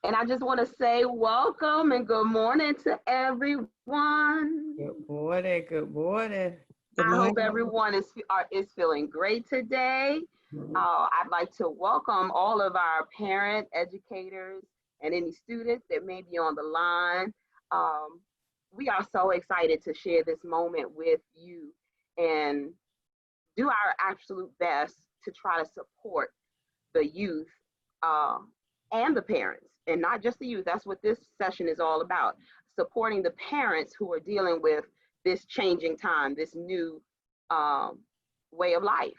And I just want to say welcome and good morning to everyone. Good morning. Good morning. Good I hope morning. everyone is feeling great today. I'd like to welcome all of our parent, educators, and any students that may be on the line. Um, we are so excited to share this moment with you and do our absolute best to try to support the youth uh, and the parents, and not just the youth. That's what this session is all about, supporting the parents who are dealing with this changing time, this new um, way of life,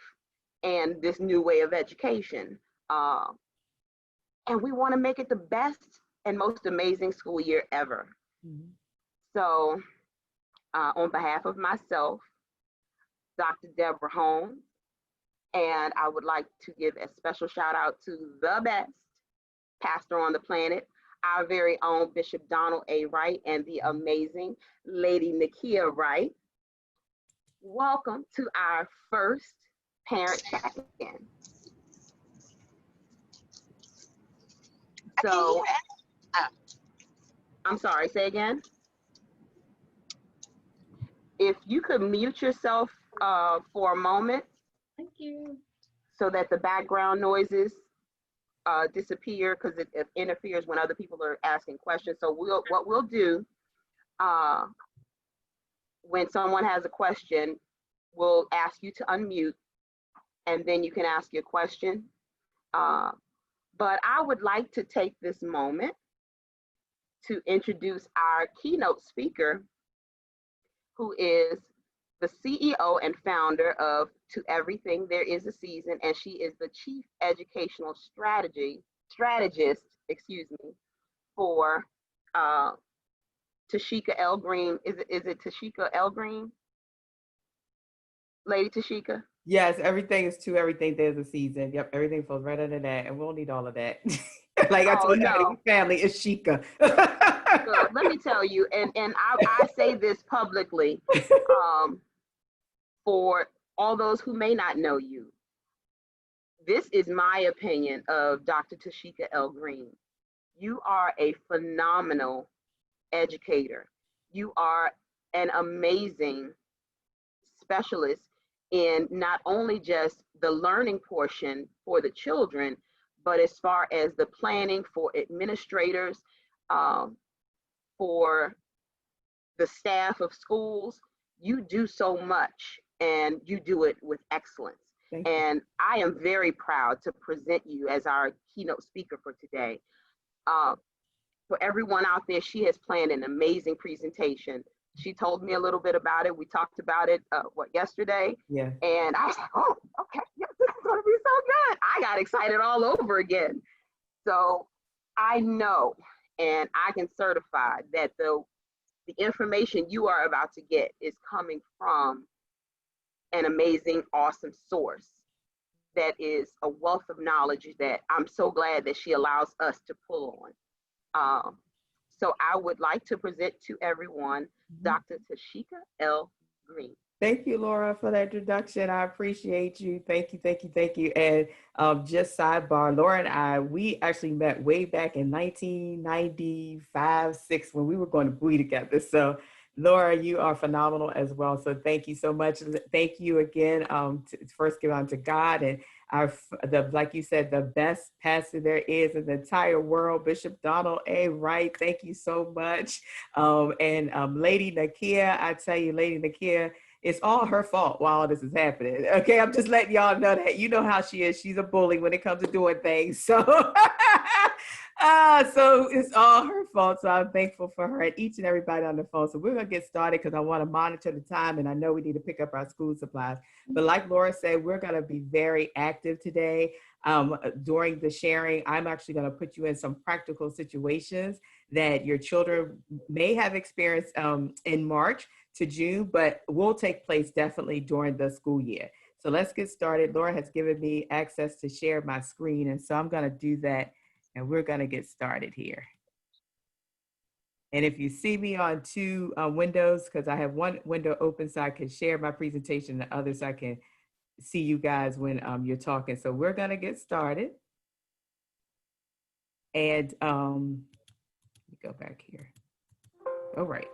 and this new way of education. Uh, and we want to make it the best and most amazing school year ever. Mhm. So, on behalf of myself, Dr. Deborah Holmes, and I would like to give a special shout out to the best pastor on the planet, our very own Bishop Donald A. Wright, and the amazing Lady Nakia Wright. Welcome to our first parent check-in. So, I'm sorry, say again. If you could mute yourself for a moment. Thank you. So that the background noises disappear, because it interferes when other people are asking questions. So what we'll do uh, when someone has a question, we'll ask you to unmute, and then you can ask your question. Uh, but I would like to take this moment to introduce our keynote speaker, who is the CEO and founder of To Everything There Is a Season, and she is the Chief Educational Strategist, for uh, Tasheka L. Green. Is it Tasheka L. Green? Lady Tasheka? Yes, everything is to everything. There's a season. Yep, everything falls right under that, and we don't need all of that. Like I Oh told everybody, no. we family is Sheikah. So let me tell you, and I say this publicly, um, for all those who may not know you. This is my opinion of Dr. Tasheka L. Green. You are a phenomenal educator. You are an amazing specialist in not only just the learning portion for the children, but as far as the planning for administrators, um, for the staff of schools. You do so much, and you do it with excellence. Thank you. And I am very proud to present you as our keynote speaker for today. Uh, for everyone out there, she has planned an amazing presentation. She told me a little bit about it. We talked about it, yesterday? Yeah. And I was like, oh, okay, yeah, this is going to be so good. I got excited all over again. So I know, and I can certify that the information you are about to get is coming from an amazing, awesome source that is a wealth of knowledge that I'm so glad that she allows us to pull on. So I would like to present to everyone Dr. Tasheka L. Green. Thank you, Laura, for that introduction. I appreciate you. Thank you, thank you, thank you. And just sidebar, Laura and I, we actually met way back in 1995, 6, when we were going to Bowie together. So Laura, you are phenomenal as well. So thank you so much. Thank you again. To first give on to God and like you said, the best pastor there is in the entire world, Bishop Donald A. Wright. Thank you so much. And Lady Nakia, I tell you, Lady Nakia, it's all her fault while all this is happening. Okay, I'm just letting y'all know that. You know how she is. She's a bully when it comes to doing things. So, so it's all her fault. So I'm thankful for her and each and everybody on the phone. So we're gonna get started because I want to monitor the time, and I know we need to pick up our school supplies. But like Laura said, we're gonna be very active today. During the sharing, I'm actually gonna put you in some practical situations that your children may have experienced in March to June, but will take place definitely during the school year. So let's get started. Laura has given me access to share my screen, and so I'm gonna do that, and we're gonna get started here. And if you see me on two windows, because I have one window open so I can share my presentation, the other so I can see you guys when you're talking. So we're gonna get started. And let me go back here. All right.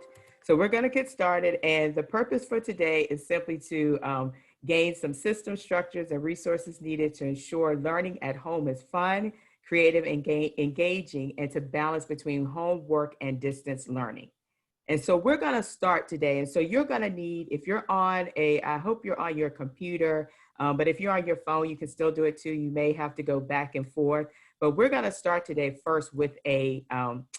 So we're going to get started. And the purpose for today is simply to gain some system structures and resources needed to ensure learning at home is fun, creative, and engaging, and to balance between homework and distance learning. And so we're going to start today. And so you're going to need, if you're on I hope you're on your computer, but if you're on your phone, you can still do it too. You may have to go back and forth, but we're going to start today first with a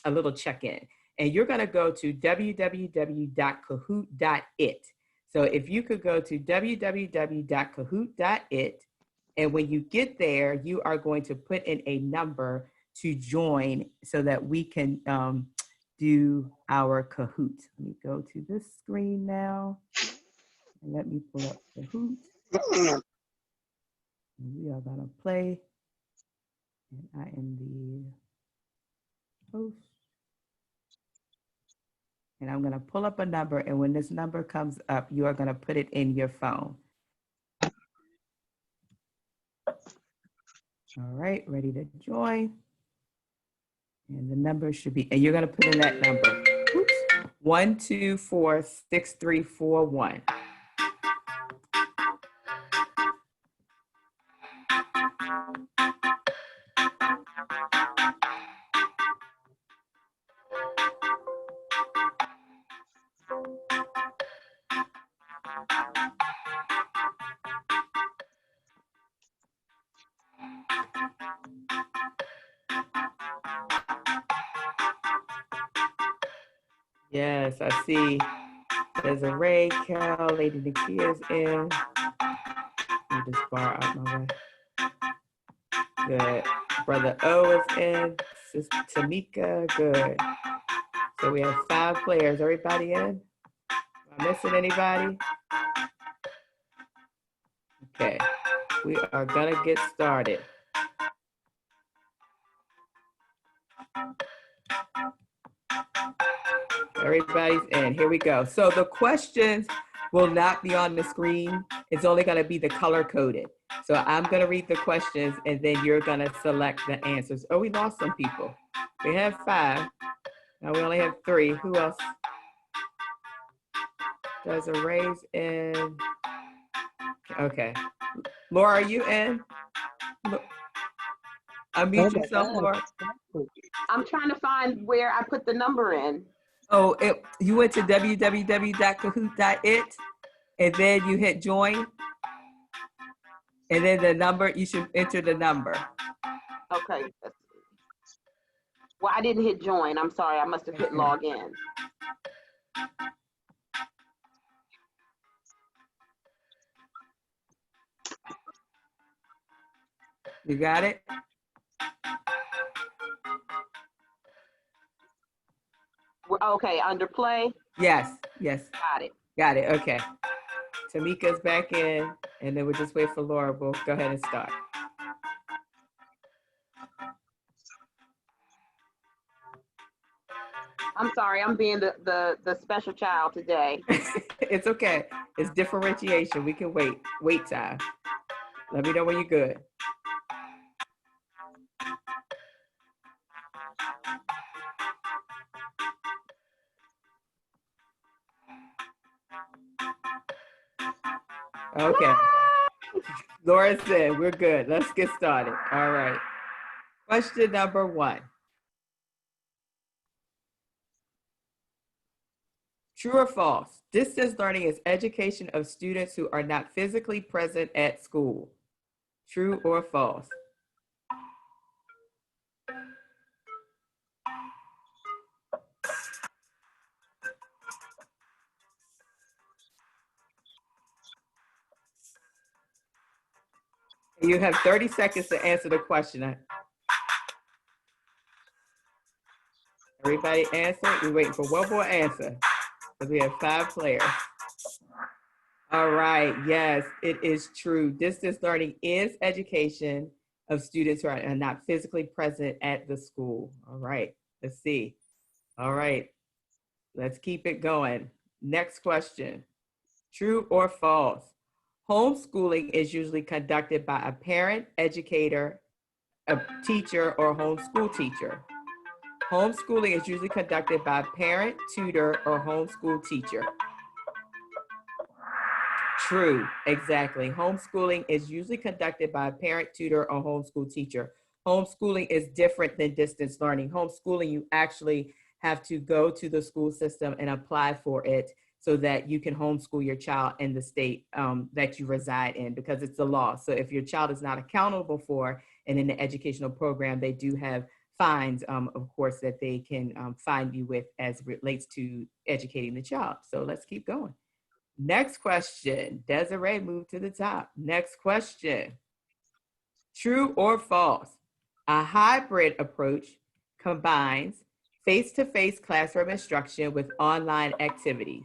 little check-in. And you're going to go to www.kahoot.it. So if you could go to www.kahoot.it, and when you get there, you are going to put in a number to join so that we can do our Kahoot. Let me go to this screen now, and let me pull up Kahoot. And we are going to play, and I am the host. And I'm going to pull up a number, and when this number comes up, you are going to put it in your phone. All right, ready to join. And the number should be, and you're going to put in that number. 1246341. Yes, I see. There's a Ray, Cal, Lady Nikia's in. Let me just bar out my way. Good. Brother O is in. Sister Tamika, good. So we have 5 players. Everybody in? Am I missing anybody? Okay. We are gonna get started. Everybody's in. Here we go. So the questions will not be on the screen. It's only going to be the color coded. So I'm going to read the questions, and then you're going to select the answers. Oh, we lost some people. We have 5. Now we only have 3. Who else? There's a raise in. Okay. Laura, are you in? Unmute yourself, Laura. I'm trying to find where I put the number in. Oh, you went to www.kahoot.it, and then you hit join, and then the number, you should enter the number. Okay. Well, I didn't hit join. I'm sorry. I must have hit log in. You got it? Okay, under play? Yes, yes. Got it. Got it, okay. Tamika's back in, and then we'll just wait for Laura. We'll go ahead and start. I'm sorry, I'm being the special child today. It's okay. It's differentiation. We can wait. Wait time. Let me know when you're good. Okay. Laura said we're good. Let's get started. All right. Question number 1. True or false? Distance learning is education of students who are not physically present at school. True or false? You have 30 seconds to answer the question. Everybody answer. We're waiting for one more answer because we have 5 players. All right. Yes, it is true. Distance learning is education of students who are not physically present at the school. All right. Let's see. All right. Let's keep it going. Next question. True or false? Homeschooling is usually conducted by a parent, educator, a teacher or homeschool teacher. Homeschooling is usually conducted by parent, tutor, or homeschool teacher. True, exactly. Homeschooling is usually conducted by a parent, tutor, or homeschool teacher. Homeschooling is different than distance learning. Homeschooling, you actually have to go to the school system and apply for it so that you can homeschool your child in the state that you reside in, because it's the law. So if your child is not accountable for, and in the educational program, they do have fines, of course, that they can fine you with as it relates to educating the child. So let's keep going. Next question. Desiree, move to the top. Next question. True or false? A hybrid approach combines face-to-face classroom instruction with online activities.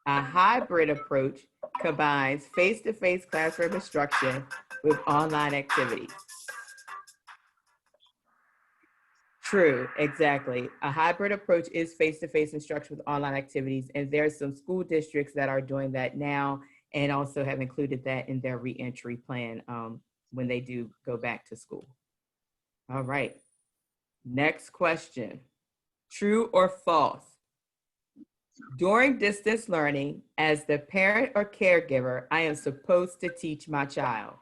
A hybrid approach combines face-to-face classroom instruction with online activities. True, exactly. A hybrid approach is face-to-face instruction with online activities, and there's some school districts that are doing that now and also have included that in their reentry plan when they do go back to school. All right, next question. True or false? During distance learning, as the parent or caregiver, I am supposed to teach my child.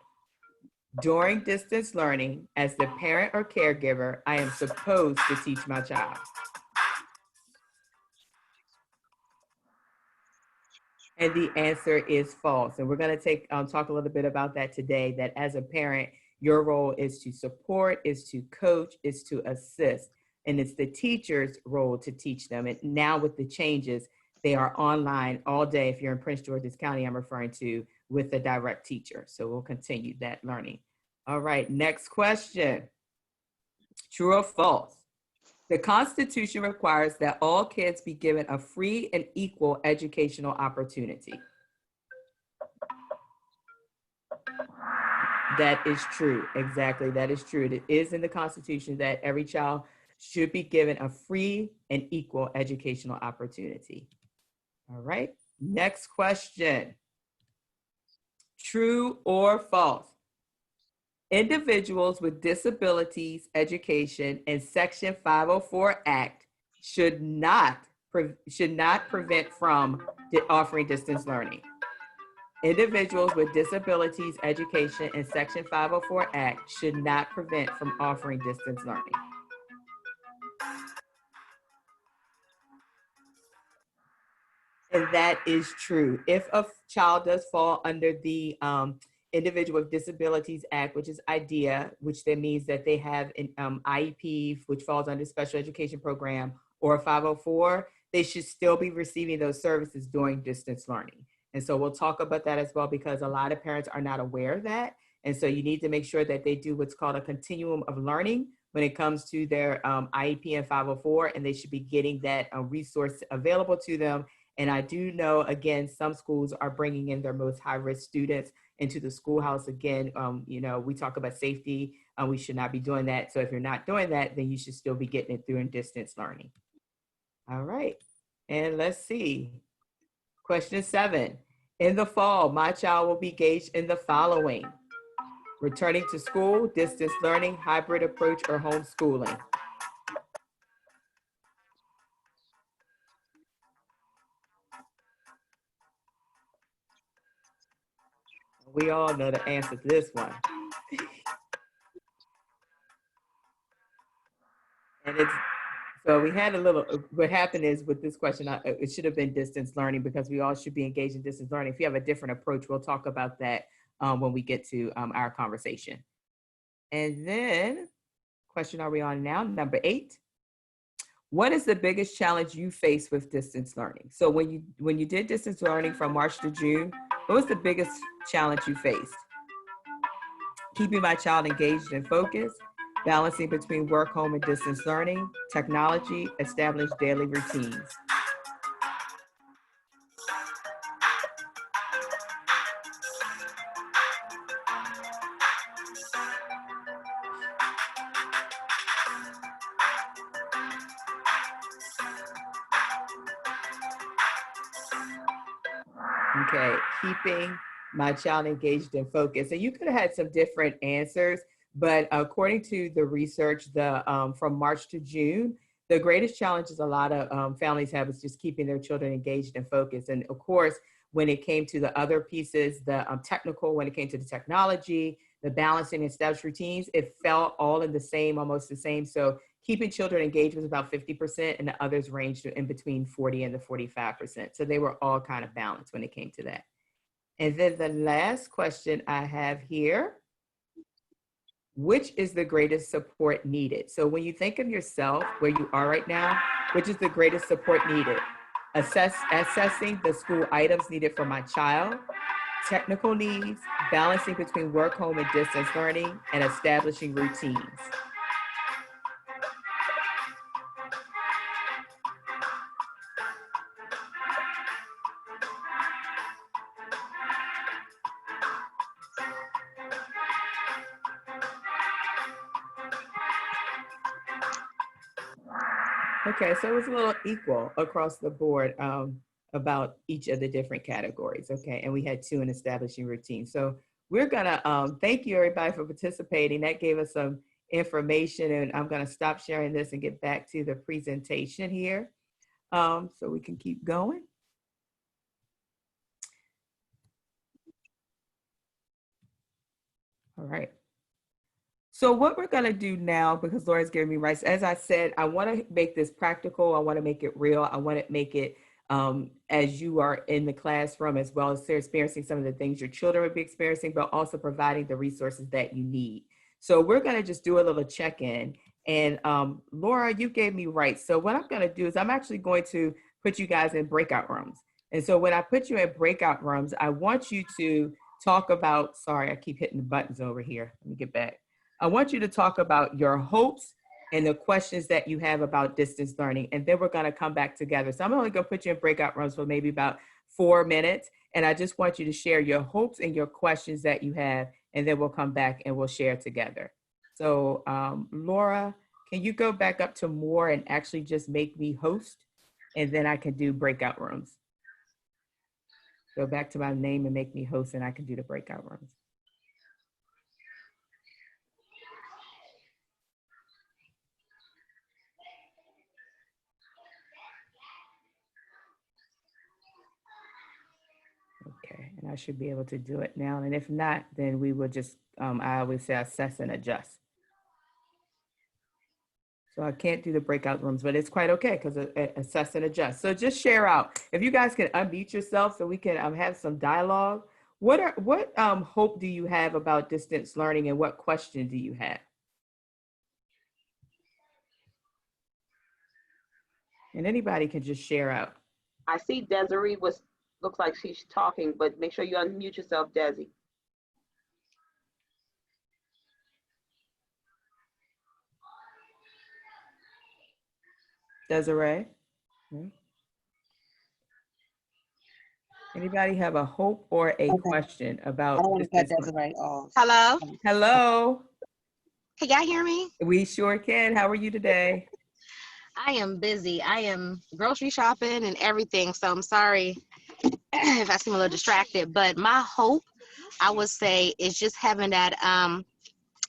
During distance learning, as the parent or caregiver, I am supposed to teach my child. And the answer is false. And we're going to talk a little bit about that today, that as a parent, your role is to support, is to coach, is to assist. And it's the teacher's role to teach them. And now with the changes, they are online all day. If you're in Prince George's County, I'm referring to, with a direct teacher. So we'll continue that learning. All right, next question. True or false? The Constitution requires that all kids be given a free and equal educational opportunity. That is true. Exactly. That is true. It is in the Constitution that every child should be given a free and equal educational opportunity. All right. Next question. True or false? Individuals with disabilities education and Section 504 Act should not prevent from offering distance learning. Individuals with disabilities education and Section 504 Act should not prevent from offering distance learning. And that is true. If a child does fall under the Individual with Disabilities Act, which is IDEA, which then means that they have an IEP, which falls under special education program, or a 504, they should still be receiving those services during distance learning. And so we'll talk about that as well, because a lot of parents are not aware of that. And so you need to make sure that they do what's called a continuum of learning when it comes to their IEP and 504, and they should be getting that resource available to them. And I do know, again, some schools are bringing in their most high-risk students into the schoolhouse. Again, we talk about safety. We should not be doing that. So if you're not doing that, then you should still be getting it through in distance learning. All right. And let's see. Question 7. In the fall, my child will be engaged in the following: returning to school, distance learning, hybrid approach, or homeschooling. We all know the answer to this one. And so we had a little, what happened is with this question, it should have been distance learning, because we all should be engaged in distance learning. If you have a different approach, we'll talk about that when we get to our conversation. And then, question are we on now? Number 8. What is the biggest challenge you face with distance learning? So when you did distance learning from March to June, what was the biggest challenge you faced? Keeping my child engaged and focused, balancing between work, home, and distance learning, technology, establish daily routines. Okay, keeping my child engaged and focused. And you could have had some different answers, But according to the research, from March to June, the greatest challenges a lot of families have is just keeping their children engaged and focused. And of course, when it came to the other pieces, the technical, when it came to the technology, the balancing and established routines, it fell all in the same, almost the same. So keeping children engaged was about 50%, and the others ranged in between 40 and the 45%. So they were all kind of balanced when it came to that. And then the last question I have here, which is the greatest support needed? So when you think of yourself, where you are right now, which is the greatest support needed? Assessing the school items needed for my child, technical needs, balancing between work, home, and distance learning, and establishing routines. Okay, so it was a little equal across the board about each of the different categories. Okay, and we had 2 in establishing routines. So we're gonna thank you everybody for participating. That gave us some information, and I'm gonna stop sharing this and get back to the presentation here so we can keep going. All right. So what we're going to do now, because Laura's giving me rights, as I said, I want to make this practical. I want to make it real. I want to make it as you are in the classroom, as well as experiencing some of the things your children would be experiencing, but also providing the resources that you need. So we're going to just do a little check-in. And Laura, you gave me rights. So what I'm going to do is I'm actually going to put you guys in breakout rooms. And so when I put you in breakout rooms, I want you to talk about, sorry, I keep hitting the buttons over here. Let me get back. I want you to talk about your hopes and the questions that you have about distance learning, and then we're going to come back together. So I'm only going to put you in breakout rooms for maybe about 4 minutes, and I just want you to share your hopes and your questions that you have, and then we'll come back and we'll share together. So Laura, can you go back up to more and actually just make me host, and then I can do breakout rooms. Go back to my name and make me host, and I can do the breakout rooms. Okay, and I should be able to do it now. And if not, then we will just, I always say assess and adjust. So I can't do the breakout rooms, but it's quite okay because assess and adjust. So just share out. If you guys can unmute yourself so we can have some dialogue. What hope do you have about distance learning, and what question do you have? And anybody can just share out. I see Desiree looks like she's talking, but make sure you unmute yourself, Desi. Desiree? Anybody have a hope or a question about? I don't want to cut Desiree off. Hello? Hello. Can y'all hear me? We sure can. How are you today? I am busy. I am grocery shopping and everything, so I'm sorry if I seem a little distracted, but my hope, I would say, is just having that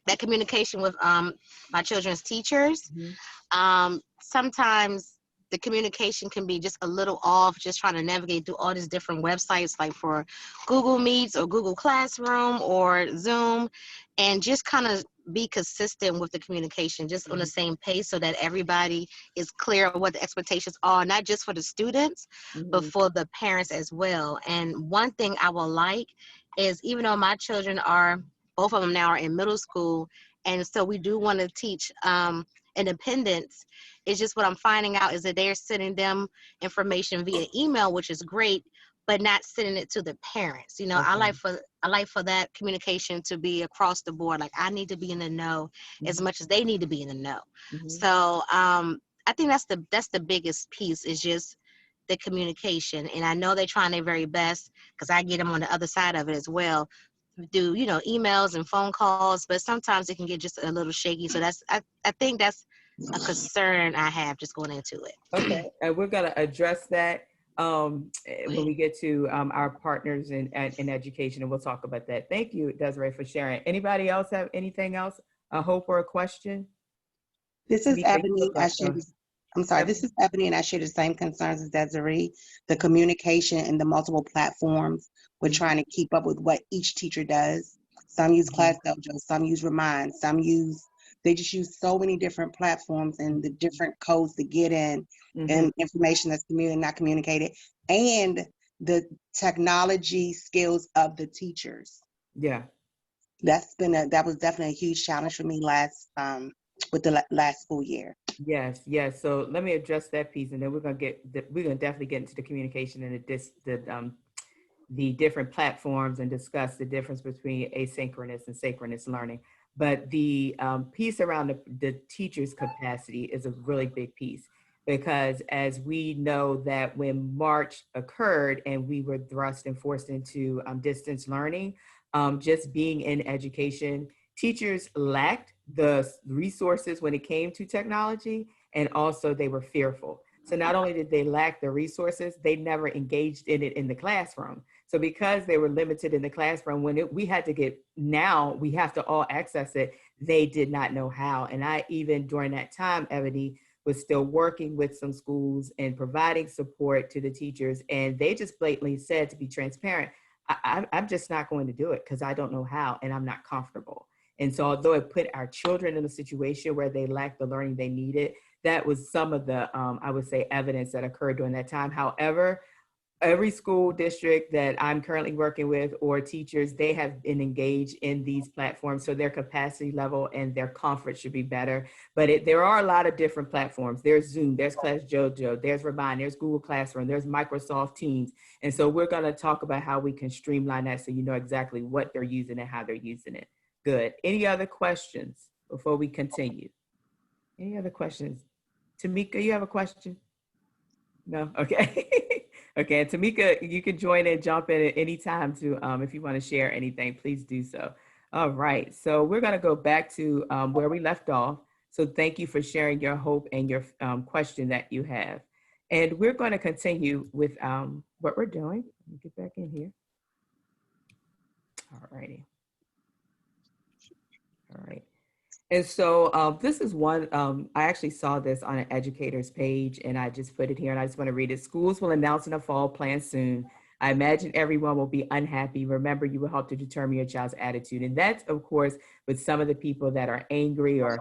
that communication with my children's teachers. Mm-hmm. Sometimes the communication can be just a little off, just trying to navigate through all these different websites, like for Google Meets or Google Classroom or Zoom, and just kind of be consistent with the communication, just on the same pace, so that everybody is clear on what the expectations are, not just for the students, but for the parents as well. And one thing I would like is, even though my children are, both of them now are in middle school, and so we do want to teach independence, it's just what I'm finding out is that they're sending them information via email, which is great, but not sending it to the parents. You know, okay. I like for that communication to be across the board. Like, I need to be in the know as much as they need to be in the know. So I think that's the biggest piece, is just the communication. And I know they're trying their very best, because I get them on the other side of it as well, do, you know, emails and phone calls, but sometimes it can get just a little shaky. So that's, I think that's a concern I have just going into it. Okay, and we're gonna address that when we get to our partners in education, and we'll talk about that. Thank you, Desiree, for sharing. Anybody else have anything else? a hope or a question? This is Tamika, you Ebony. look like, I'm sorry, this is Ebony, and I share the same concerns as Desiree. The communication and the multiple platforms. We're trying to keep up with what each teacher does. Some use Class Dojo, some use Remind, they just use so many different platforms and the different codes to get in and information that's not communicated, and the technology skills of the teachers. Yeah. That was definitely a huge challenge for me with the last school year. Yes, yes. So let me address that piece, and then we're gonna definitely get into the communication and the different platforms and discuss the difference between asynchronous and synchronous learning. But the piece around the teacher's capacity is a really big piece, because as we know that when March occurred and we were thrust and forced into distance learning, just being in education, teachers lacked the resources when it came to technology, and also they were fearful. So not only did they lack the resources, they never engaged in it in the classroom. So because they were limited in the classroom, we have to all access it, they did not know how. And I, even during that time, Ebony, was still working with some schools and providing support to the teachers. And they just blatantly said, to be transparent, I'm just not going to do it because I don't know how and I'm not comfortable. And so although it put our children in a situation where they lacked the learning they needed, that was some of the, I would say, evidence that occurred during that time. However, every school district that I'm currently working with, or teachers, they have been engaged in these platforms, so their capacity level and their comfort should be better. But there are a lot of different platforms. There's Zoom, there's Class Dojo, there's Remind, there's Google Classroom, there's Microsoft Teams. And so we're gonna talk about how we can streamline that so you know exactly what they're using and how they're using it. Good. Any other questions before we continue? Any other questions? Tamika, you have a question? No? Okay. Okay, and Tamika, you can join and jump in at any time to, if you want to share anything, please do so. All right, so we're going to go back to where we left off. So thank you for sharing your hope and your question that you have. And we're going to continue with what we're doing. Let me get back in here. All righty. All right. And so this is one, I actually saw this on an educator's page and I just put it here and I just want to read it. Schools will announce in a fall plan soon. I imagine everyone will be unhappy. Remember, you will help to determine your child's attitude. And that's, of course, with some of the people that are angry or,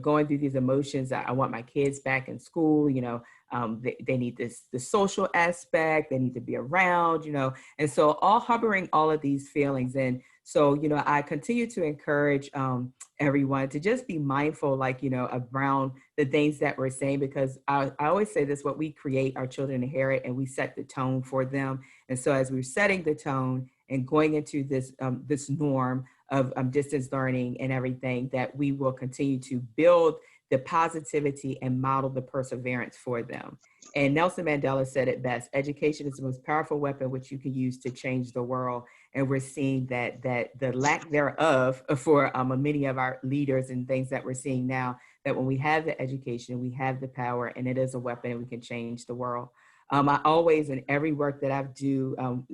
going through these emotions. I want my kids back in school, they need the social aspect, they need to be around, and so harboring all of these feelings. And so, I continue to encourage everyone to just be mindful, around the things that we're saying, because I always say this: what we create, our children inherit, and we set the tone for them. And so as we're setting the tone and going into this norm of distance learning and everything, that we will continue to build the positivity and model the perseverance for them. And Nelson Mandela said it best: education is the most powerful weapon which you can use to change the world. And we're seeing that the lack thereof for many of our leaders and things that we're seeing now, that when we have the education, we have the power, and it is a weapon, and we can change the world. I always, in every work that I do,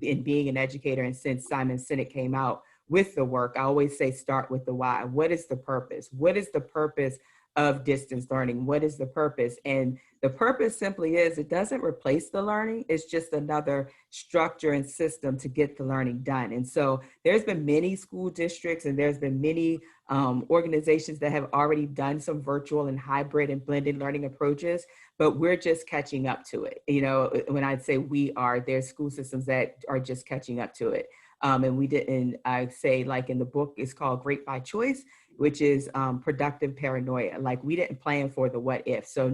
in being an educator, and since Simon Sinek came out with the work, I always say, start with the why. What is the purpose? What is the purpose of distance learning? What is the purpose? And the purpose simply is, it doesn't replace the learning. It's just another structure and system to get the learning done. And so there's been many school districts and there's been many organizations that have already done some virtual and hybrid and blended learning approaches, but we're just catching up to it. When I say there's school systems that are just catching up to it. And I say, like in the book, it's called Great by Choice, which is productive paranoia. Like, we didn't plan for the what if. So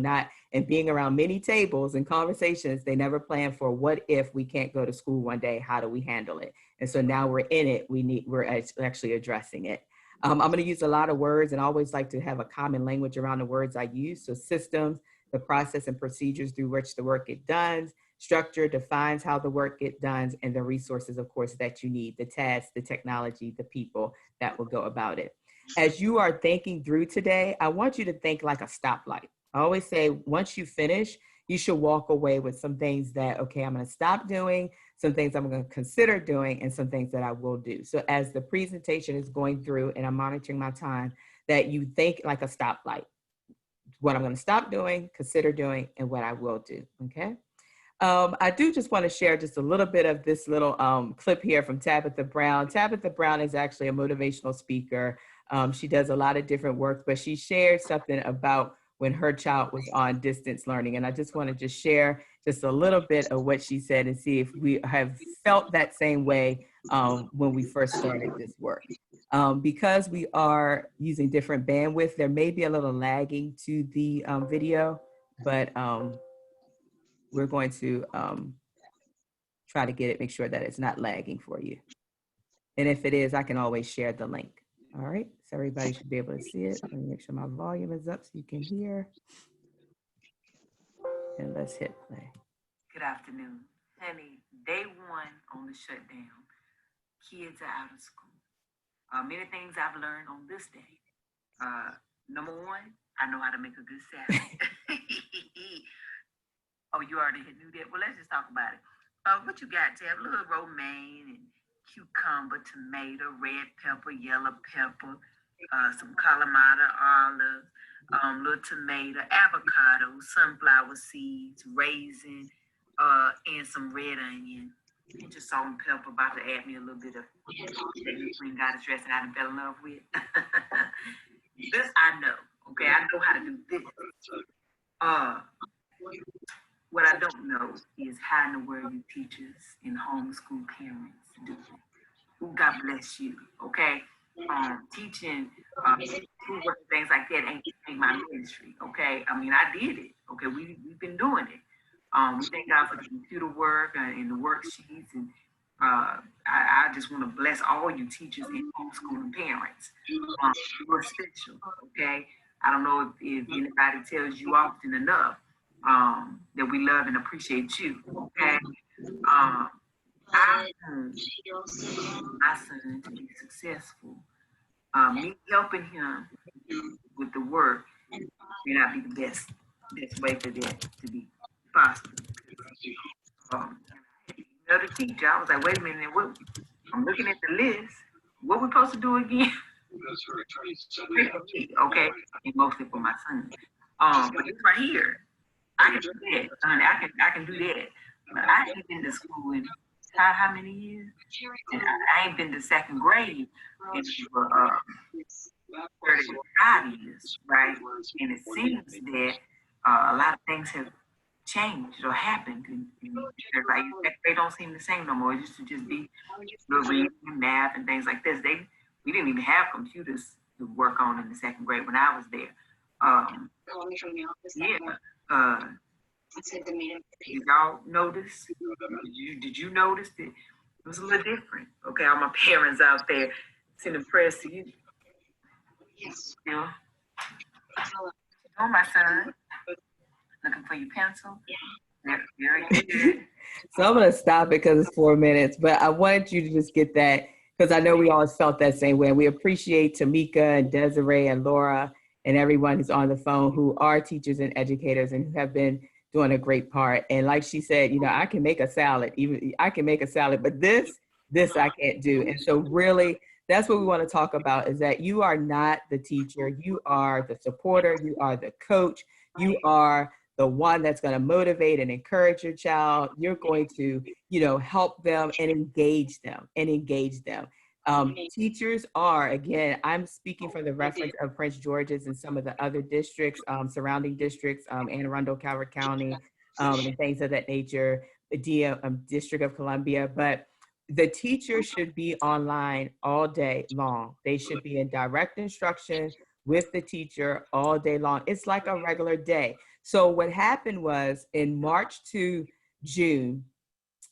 and being around many tables and conversations, they never plan for what if we can't go to school one day, how do we handle it? And so now we're in it, we're actually addressing it. I'm gonna use a lot of words, and I always like to have a common language around the words I use. So systems, the process and procedures through which the work gets done. Structure defines how the work gets done, and the resources, of course, that you need, the tasks, the technology, the people that will go about it. As you are thinking through today, I want you to think like a stoplight. I always say, once you finish, you should walk away with some things that, okay, I'm going to stop doing, some things I'm going to consider doing, and some things that I will do. So as the presentation is going through and I'm monitoring my time, that you think like a stoplight. What I'm going to stop doing, consider doing, and what I will do, okay? I do just want to share just a little bit of this little clip here from Tabitha Brown. Tabitha Brown is actually a motivational speaker. She does a lot of different work, but she shared something about when her child was on distance learning. And I just want to just share just a little bit of what she said and see if we have felt that same way when we first started this work. Because we are using different bandwidth, there may be a little lagging to the video, but we're going to try to get it, make sure that it's not lagging for you. And if it is, I can always share the link. All right, so everybody should be able to see it. Let me make sure my volume is up so you can hear. And let's hit play. Good afternoon. Honey, day one on the shutdown, kids are out of school. Many things I've learned on this day. Number one, I know how to make a good salad. Oh, you already knew that? Well, let's just talk about it. What you got, Tab? A little romaine and cucumber, tomato, red pepper, yellow pepper, some calamata olives, little tomato, avocado, sunflower seeds, raisin, and some red onion, and just salt and pepper. About to add me a little bit of green goddess dressing I fell in love with. This I know. Okay, I know how to do this. What I don't know is how in the world you teachers and homeschool parents do it. Ooh, God bless you, okay? Teaching schoolwork and things like that ain't my ministry, okay? I mean, I did it, okay? We've been doing it. We thank God for the computer work and the worksheets, and I just want to bless all you teachers and homeschooling parents. You're special, okay? I don't know if anybody tells you often enough that we love and appreciate you, okay? I want my son to be successful. Me helping him with the work may not be the best way for that to be possible. Another teacher, I was like, wait a minute, I'm looking at the list. What we supposed to do again? Okay, and mostly for my son. But it's right here. I can do that, honey. I can do that. But I ain't been to school in how many years? And I ain't been to second grade in 35 years, right? And it seems that a lot of things have changed or happened. And like they don't seem the same no more. It used to just be reading and math and things like this. We didn't even have computers to work on in the second grade when I was there. Did y'all notice? Did you notice that it was a little different? Okay, all my parents out there sending prayers to you. Yes. Yeah. Oh, my son. Looking for your pencil. Yeah. Very good. So I'm going to stop it because it's 4 minutes, but I wanted you to just get that because I know we always felt that same way. And we appreciate Tamika and Desiree and Laura and everyone who's on the phone who are teachers and educators and who have been doing a great part. And like she said, you know, I can make a salad, but this I can't do. And so really, that's what we want to talk about is that you are not the teacher. You are the supporter. You are the coach. You are the one that's going to motivate and encourage your child. You're going to, you know, help them and engage them. Teachers are, again, I'm speaking from the reference of Prince George's and some of the other districts, surrounding districts, Anne Arundel, Calvert County, and things of that nature, the District of Columbia. But the teacher should be online all day long. They should be in direct instruction with the teacher all day long. It's like a regular day. So what happened was in March to June,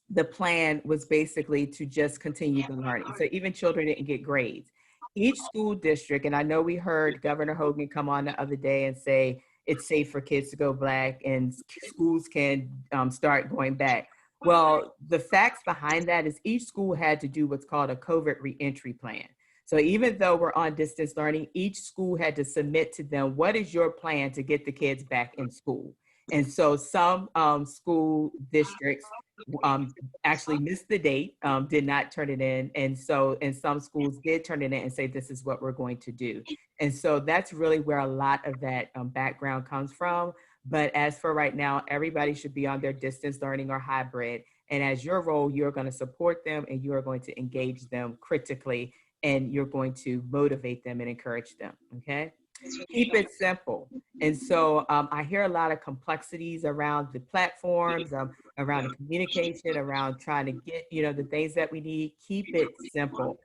the plan was basically to just continue the learning. So even children didn't get grades. Each school district, and I know we heard Governor Hogan come on the other day and say it's safe for kids to go back and schools can start going back. Well, the facts behind that is each school had to do what's called a COVID reentry plan. So even though we're on distance learning, each school had to submit to them, what is your plan to get the kids back in school? And so some school districts actually missed the date, did not turn it in. And some schools did turn it in and say, this is what we're going to do. And so that's really where a lot of that background comes from. But as for right now, everybody should be on their distance learning or hybrid. And as your role, you're going to support them and you're going to engage them critically, and you're going to motivate them and encourage them, okay? Keep it simple. And so I hear a lot of complexities around the platforms, around the communication, around trying to get, the things that we need. Keep it simple.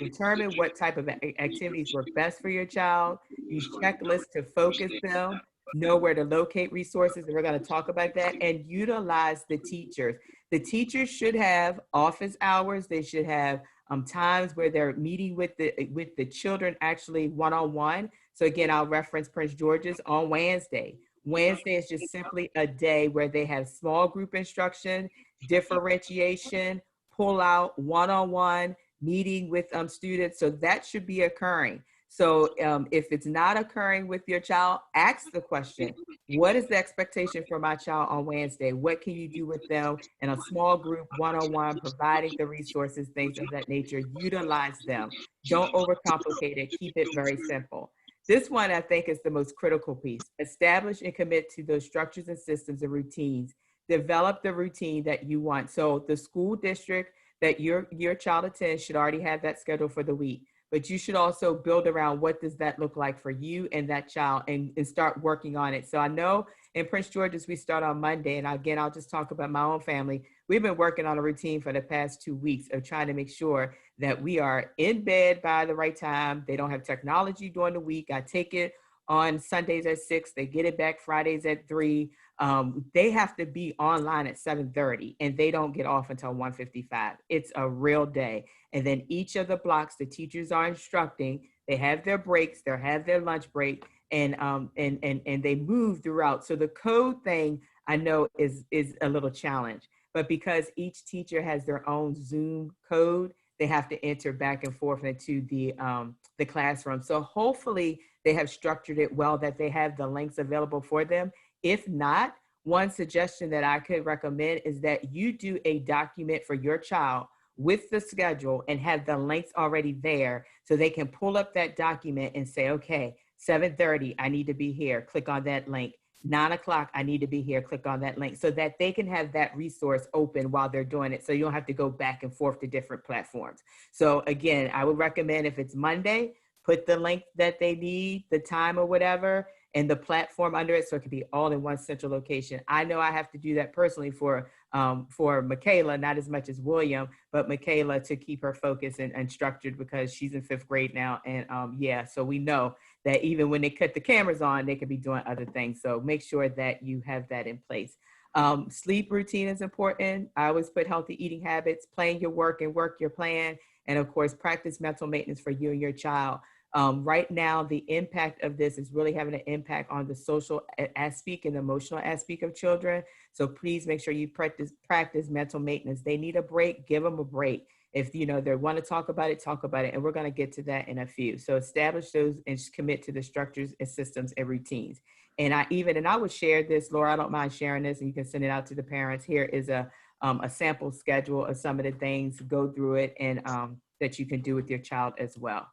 Determine what type of activities work best for your child. Use checklists to focus them. Know where to locate resources, and we're going to talk about that, and utilize the teachers. The teachers should have office hours. They should have times where they're meeting with the children actually one-on-one. So again, I'll reference Prince George's on Wednesday. Wednesday is just simply a day where they have small group instruction, differentiation, pull out, one-on-one, meeting with students. So that should be occurring. So if it's not occurring with your child, ask the question, what is the expectation for my child on Wednesday? What can you do with them in a small group, one-on-one, providing the resources, things of that nature? Utilize them. Don't overcomplicate it. Keep it very simple. This one, I think, is the most critical piece. Establish and commit to those structures and systems and routines. Develop the routine that you want. So the school district that your child attends should already have that schedule for the week. But you should also build around what does that look like for you and that child, and start working on it. So I know in Prince George's, we start on Monday. And again, I'll just talk about my own family. We've been working on a routine for the past 2 weeks of trying to make sure that we are in bed by the right time. They don't have technology during the week. I take it on Sundays at 6. They get it back Fridays at 3. They have to be online at 7:30, and they don't get off until 1:55. It's a real day. And then each of the blocks, the teachers are instructing. They have their breaks. They have their lunch break, and they move throughout. So the code thing I know is a little challenge, but because each teacher has their own Zoom code, they have to enter back and forth into the classroom. So hopefully they have structured it well, that they have the links available for them. If not, one suggestion that I could recommend is that you do a document for your child with the schedule and have the links already there, so they can pull up that document and say, okay, 7:30, I need to be here, click on that link. 9 o'clock, I need to be here, click on that link, so that they can have that resource open while they're doing it. So you don't have to go back and forth to different platforms. So again, I would recommend, if it's Monday, put the link that they need, the time or whatever, and the platform under it, so it can be all in one central location. I know I have to do that personally for Michaela, not as much as William, but Michaela, to keep her focused and structured, because she's in 5th grade now. And yeah, so we know that even when they cut the cameras on, they could be doing other things. So make sure that you have that in place. Sleep routine is important. I always put healthy eating habits, plan your work and work your plan, and of course, practice mental maintenance for you and your child. Right now, the impact of this is really having an impact on the social aspect and emotional aspect of children. So please make sure you practice mental maintenance. They need a break, give them a break. If they want to talk about it, and we're going to get to that in a few. So establish those and commit to the structures and systems and routines. And I would share this, Laura, I don't mind sharing this, and you can send it out to the parents. Here is a sample schedule of some of the things, go through it, and that you can do with your child as well.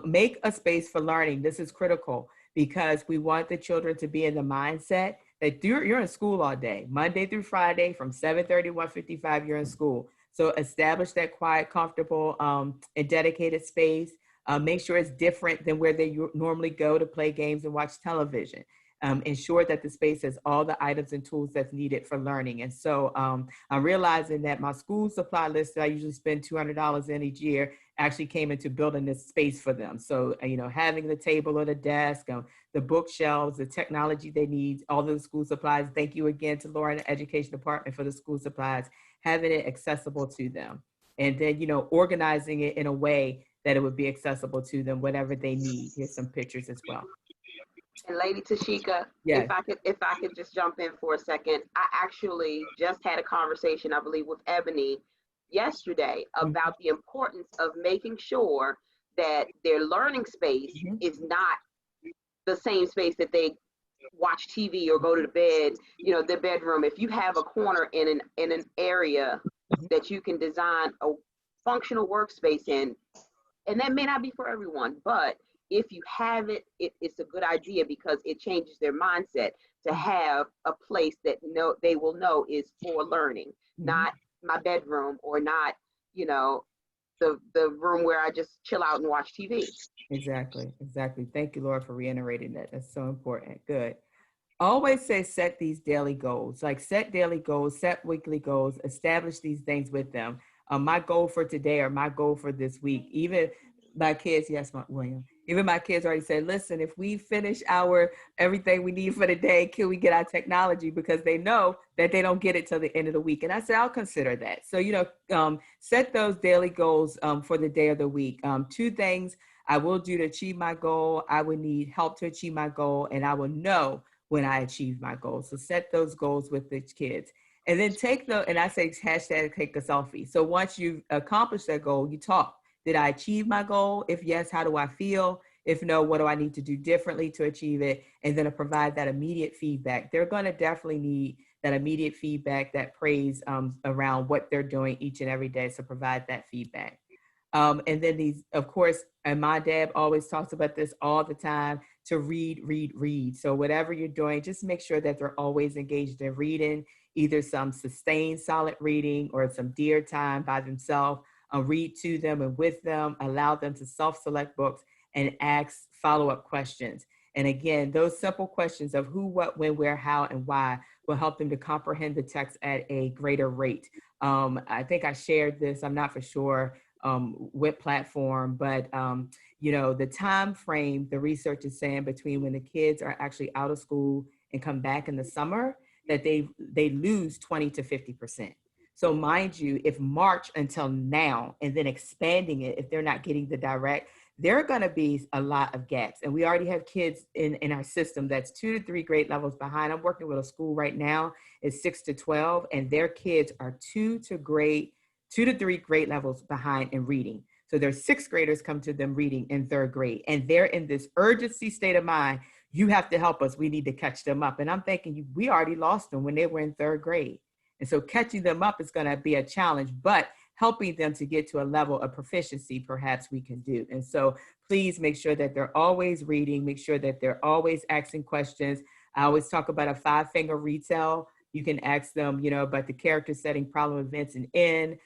Make a space for learning. This is critical, because we want the children to be in the mindset that you're in school all day, Monday through Friday, from 7:30 to 1:55, you're in school. So establish that quiet, comfortable, and dedicated space. Make sure it's different than where they normally go to play games and watch television. Ensure that the space has all the items and tools that's needed for learning. And so I'm realizing that my school supply list that I usually spend $200 in each year actually came into building this space for them. So, having the table or the desk, the bookshelves, the technology they need, all of the school supplies. Thank you again to Laura and the Education Department for the school supplies, having it accessible to them. And then, organizing it in a way that it would be accessible to them, whatever they need. Here's some pictures as well. And Lady Tasheka, yes. if I could just jump in for a second, I actually just had a conversation, I believe, with Ebony yesterday about the importance of making sure that their learning space is not the same space that they watch TV or go to the bed, you know, their bedroom. If you have a corner in an area that you can design a functional workspace in, and that may not be for everyone, but if you have it, it's a good idea because it changes their mindset to have a place that they will know is for learning, not my bedroom or not, you know, the room where I just chill out and watch TV. Exactly. Thank you, Laura, for reiterating that. That's so important. Good. Always say set these daily goals, like set daily goals, set weekly goals, establish these things with them. My goal for today or my goal for this week, even my kids, yes, William, even my kids already said, listen, if we finish our everything we need for the day, can we get our technology? Because they know that they don't get it till the end of the week. And I said, I'll consider that. So, you know, set those daily goals for the day of the week. 2 things I will do to achieve my goal. I would need help to achieve my goal, and I will know when I achieve my goals. So set those goals with the kids. And then and I say hashtag take a selfie. So once you've accomplished that goal, you talk. Did I achieve my goal? If yes, how do I feel? If no, what do I need to do differently to achieve it? And then to provide that immediate feedback. They're going to definitely need that immediate feedback, that praise around what they're doing each and every day. So provide that feedback. And then these, of course, and my dad always talks about this all the time, to read. So whatever you're doing, just make sure that they're always engaged in reading, either some sustained solid reading or some dear time by themselves. Read to them and with them, allow them to self-select books and ask follow-up questions. And again, those simple questions of who, what, when, where, how, and why will help them to comprehend the text at a greater rate. I think I shared this, I'm not for sure what platform, but you know, the time frame, the research is saying between when the kids are actually out of school and come back in the summer, that they lose 20 to 50%. So mind you, if March until now, and then expanding it, if they're not getting the direct, there are going to be a lot of gaps. And we already have kids in our system that's 2 to 3 grade levels behind. I'm working with a school right now, it's 6 to 12, and their kids are 2 to 3 grade levels behind in reading. So their 6th graders come to them reading in 3rd grade, and they're in this urgency state of mind. You have to help us. We need to catch them up. And I'm thinking, we already lost them when they were in 3rd grade. And so catching them up is going to be a challenge, but helping them to get to a level of proficiency, perhaps we can do. And so please make sure that they're always reading, make sure that they're always asking questions. I always talk about a 5-finger retell. You can ask them, you know, about the character setting, problem, events, and end,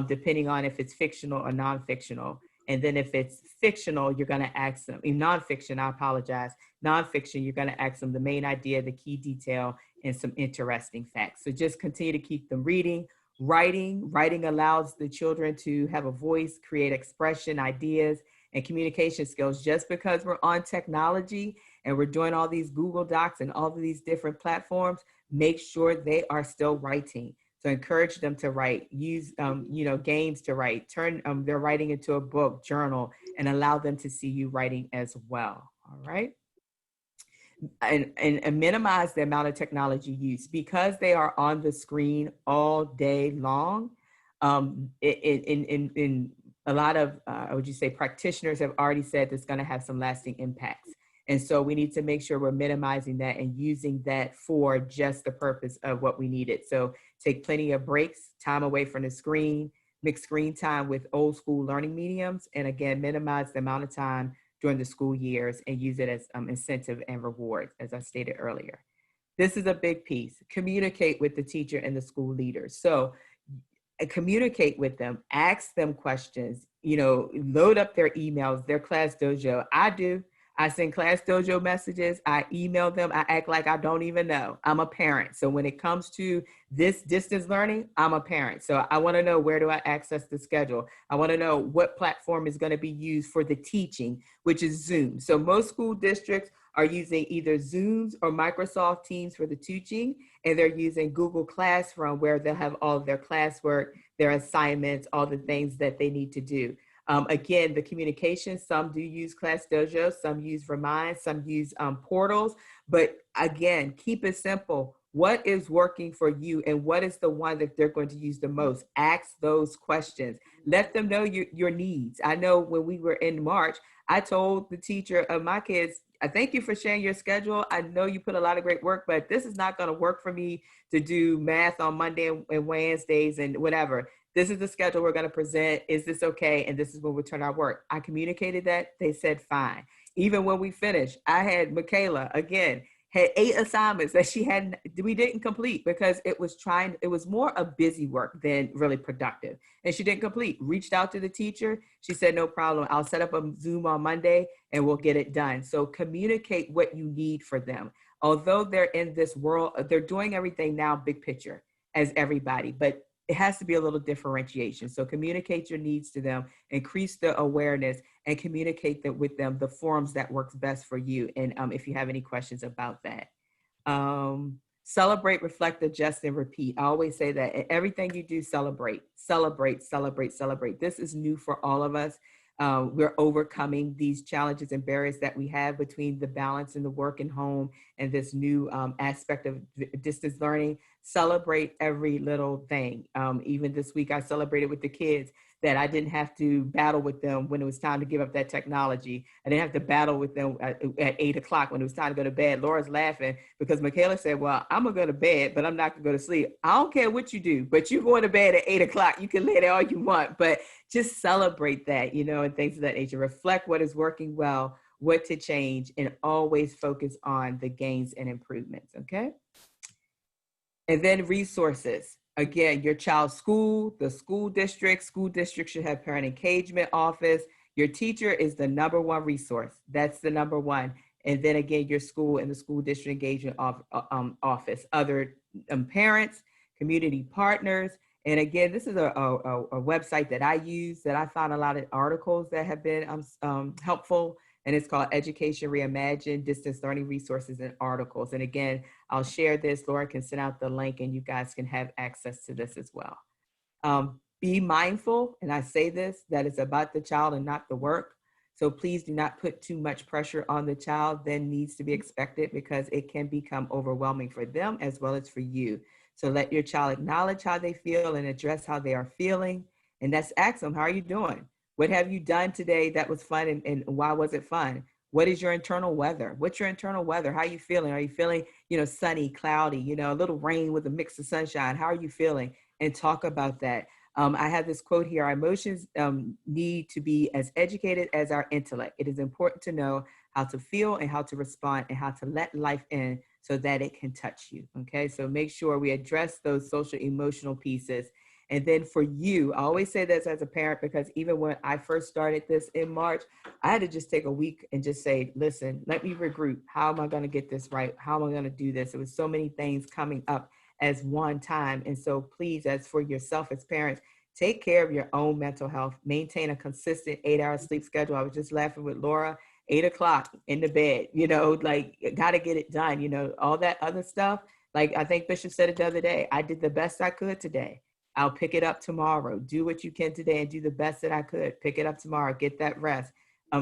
depending on if it's fictional or non-fictional. And then if it's fictional, you're going to ask them, in nonfiction, I apologize, nonfiction, you're going to ask them the main idea, the key detail, and some interesting facts. So just continue to keep them reading. Writing allows the children to have a voice, create expression, ideas, and communication skills. Just because we're on technology and we're doing all these Google Docs and all of these different platforms, make sure they are still writing. So encourage them to write, use you know, games to write, turn their writing into a book, journal, and allow them to see you writing as well. All right. And minimize the amount of technology use because they are on the screen all day long. In a lot of, would you say, practitioners have already said it's going to have some lasting impacts. And so we need to make sure we're minimizing that and using that for just the purpose of what we needed. So take plenty of breaks, time away from the screen, mix screen time with old school learning mediums, and again, minimize the amount of time during the school years and use it as incentive and reward, as I stated earlier. This is a big piece. Communicate with the teacher and the school leaders. So communicate with them, ask them questions, you know, load up their emails, their Class Dojo. I send Class Dojo messages. I email them. I act like I don't even know. I'm a parent. So when it comes to this distance learning, I'm a parent. So I want to know, where do I access the schedule? I want to know what platform is going to be used for the teaching, which is Zoom. So most school districts are using either Zooms or Microsoft Teams for the teaching, and they're using Google Classroom where they'll have all of their classwork, their assignments, all the things that they need to do. Again, the communication, some do use Class Dojo, some use Remind, some use portals, but again, keep it simple. What is working for you and what is the one that they're going to use the most? Ask those questions. Let them know your needs. I know when we were in March, I told the teacher of my kids, I thank you for sharing your schedule. I know you put a lot of great work, but this is not going to work for me to do math on Monday and Wednesdays and whatever. This is the schedule we're going to present. Is this okay? And this is when we turn our work. I communicated that. They said fine. Even when we finished, I had Michaela, again, had 8 assignments that we didn't complete because it was more a busy work than really productive. And she didn't complete. Reached out to the teacher. She said, no problem. I'll set up a Zoom on Monday and we'll get it done. So communicate what you need for them. Although they're in this world, they're doing everything now big picture as everybody, but it has to be a little differentiation. So communicate your needs to them, increase the awareness, and communicate that with them the forms that works best for you. And if you have any questions about that. Celebrate, reflect, adjust, and repeat. I always say that everything you do, celebrate, celebrate, celebrate, celebrate. This is new for all of us. We're overcoming these challenges and barriers that we have between the balance in the work and home and this new aspect of distance learning. Celebrate every little thing. Even this week, I celebrated with the kids that I didn't have to battle with them when it was time to give up that technology. I didn't have to battle with them at 8 o'clock when it was time to go to bed. Laura's laughing because Michaela said, well, I'm gonna go to bed, but I'm not gonna go to sleep. I don't care what you do, but you're going to bed at 8 o'clock. You can lay there all you want, but just celebrate that, and things of that nature. Reflect what is working well, what to change, and always focus on the gains and improvements, okay? And then resources. Again, your child's school, the school district should have parent engagement office. Your teacher is the #1 resource. That's the #1. And then again, your school and the school district engagement office, other parents, community partners. And again, this is a website that I use that I found a lot of articles that have been helpful. And it's called Education Reimagined, Distance Learning Resources and Articles. And again, I'll share this. Laura can send out the link and you guys can have access to this as well. Be mindful, and I say this, that it's about the child and not the work. So please do not put too much pressure on the child than needs to be expected because it can become overwhelming for them as well as for you. So let your child acknowledge how they feel and address how they are feeling. And that's ask them, how are you doing? What have you done today that was fun and why was it fun? What is your internal weather? What's your internal weather? How are you feeling? Are you feeling, sunny, cloudy, a little rain with a mix of sunshine? How are you feeling? And talk about that. I have this quote here, our emotions need to be as educated as our intellect. It is important to know how to feel and how to respond and how to let life in so that it can touch you, okay? So make sure we address those social emotional pieces. And then for you, I always say this as a parent, because even when I first started this in March, I had to just take a week and just say, listen, let me regroup. How am I going to get this right? How am I going to do this? It was so many things coming up as one time. And so please, as for yourself as parents, take care of your own mental health, maintain a consistent 8-hour sleep schedule. I was just laughing with Laura, 8 o'clock in the bed, got to get it done, all that other stuff. Like I think Bishop said it the other day, I did the best I could today. I'll pick it up tomorrow. Do what you can today and do the best that I could. Pick it up tomorrow, get that rest.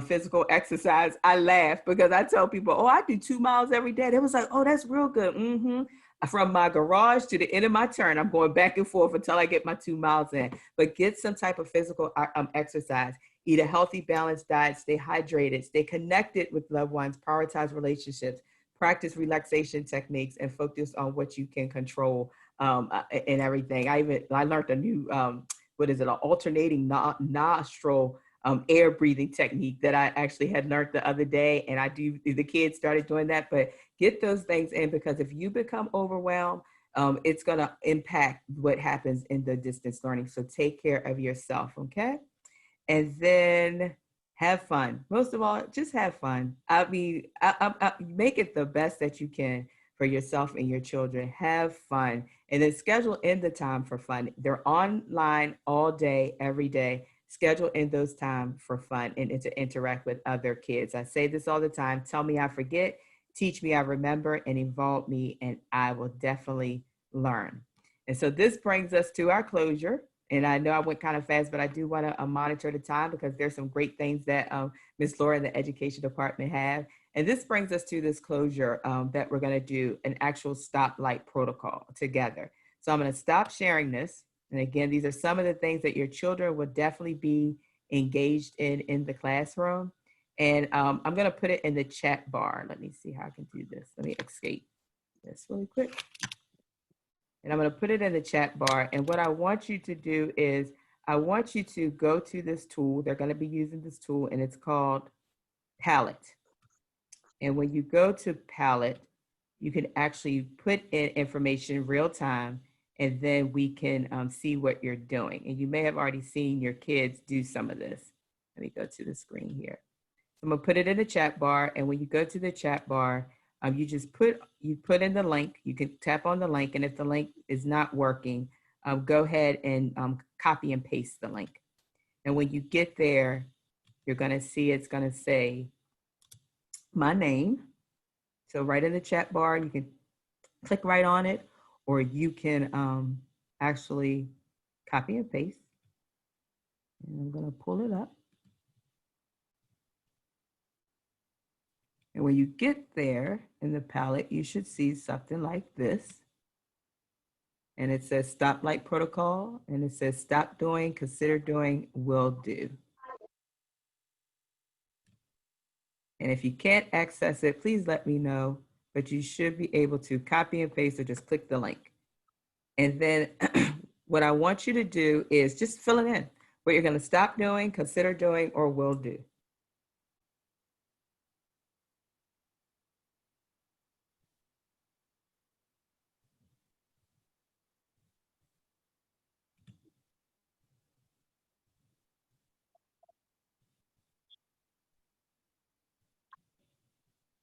Physical exercise, I laugh because I tell people, oh, I do 2 miles every day. They was like, oh, that's real good. From my garage to the end of my turn, I'm going back and forth until I get my 2 miles in. But get some type of physical exercise. Eat a healthy, balanced diet. Stay hydrated. Stay connected with loved ones. Prioritize relationships. Practice relaxation techniques and focus on what you can control and everything. I learned a new, an alternating nostril air breathing technique that I actually had learned the other day. And the kids started doing that, but get those things in because if you become overwhelmed, it's going to impact what happens in the distance learning. So take care of yourself. Okay. And then have fun. Most of all, just have fun. I mean, make it the best that you can for yourself and your children. Have fun. And then schedule in the time for fun. They're online all day, every day. Schedule in those time for fun and to interact with other kids. I say this all the time. Tell me I forget, teach me I remember, and involve me, and I will definitely learn. And so this brings us to our closure. And I know I went kind of fast, but I do want to monitor the time because there's some great things that Ms. Laura and the education department have. And this brings us to this closure that we're going to do an actual stoplight protocol together. So I'm going to stop sharing this. And again, these are some of the things that your children will definitely be engaged in the classroom. And I'm gonna put it in the chat bar. Let me see how I can do this. Let me escape this really quick. And I'm gonna put it in the chat bar. And what I want you to do is, I want you to go to this tool. They're gonna be using this tool, and it's called Palette. And when you go to Palette, you can actually put in information real time, and then we can see what you're doing. And you may have already seen your kids do some of this. Let me go to the screen here. I'm gonna put it in the chat bar, and when you go to the chat bar, you just put in the link. You can tap on the link, and if the link is not working, go ahead and copy and paste the link. And when you get there, you're gonna see it's gonna say my name. So right in the chat bar, you can click right on it, or you can actually copy and paste. And I'm gonna pull it up. And when you get there in the palette, you should see something like this. And it says stoplight protocol, and it says stop doing, consider doing, will do. And if you can't access it, please let me know, but you should be able to copy and paste or just click the link. And then what I want you to do is just fill it in, what you're gonna stop doing, consider doing, or will do.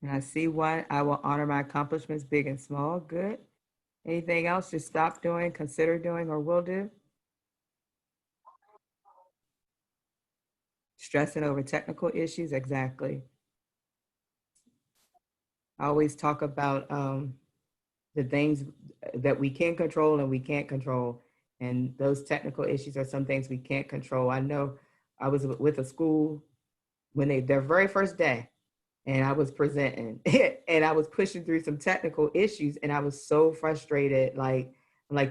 And I see one, I will honor my accomplishments, big and small. Good. Anything else? Just stop doing, consider doing, or will do. Stressing over technical issues. Exactly. I always talk about the things that we can control and we can't control. And those technical issues are some things we can't control. I know I was with a school when their very first day, and I was presenting and I was pushing through some technical issues, and I was so frustrated. Like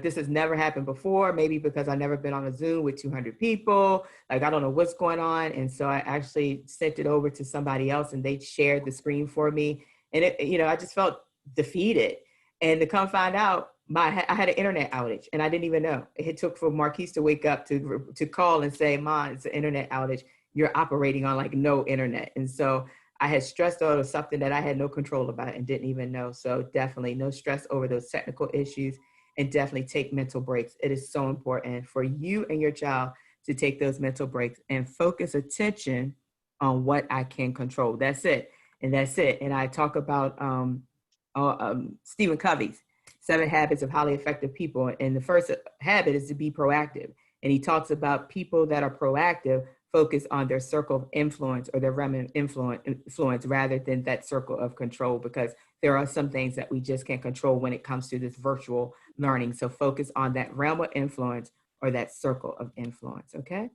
this has never happened before, maybe because I've never been on a Zoom with 200 people. Like, I don't know what's going on. And so I actually sent it over to somebody else, and they shared the screen for me. And I just felt defeated. And to come find out, I had an internet outage, and I didn't even know. It took for Marquise to wake up to call and say, "Mom, it's an internet outage. You're operating on like no internet." And so I had stressed over something that I had no control about and didn't even know. So definitely no stress over those technical issues, and definitely take mental breaks. It is so important for you and your child to take those mental breaks and focus attention on what I can control. That's it. And that's it. And I talk about Stephen Covey's 7 Habits of Highly Effective People. And the first habit is to be proactive. And he talks about people that are proactive focus on their circle of influence or their realm of influence rather than that circle of control, because there are some things that we just can't control when it comes to this virtual learning. So focus on that realm of influence or that circle of influence, okay?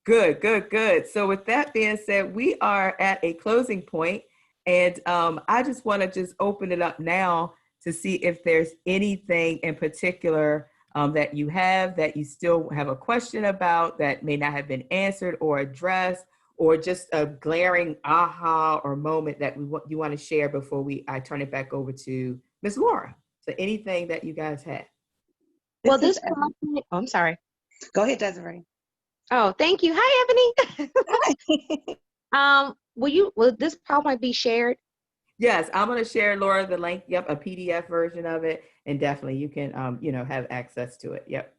Good, good, good. So with that being said, we are at a closing point, and I just want to just open it up now to see if there's anything in particular that you still have a question about that may not have been answered or addressed, or just a glaring aha or moment that you want to share before I turn it back over to Ms. Laura. So anything that you guys had. Well, I'm sorry. Go ahead, Desiree. Oh, thank you. Hi, Ebony. Hi. Will this PowerPoint be shared? Yes, I'm going to share, Laura, the link. Yep, a PDF version of it, and definitely you can, have access to it. Yep.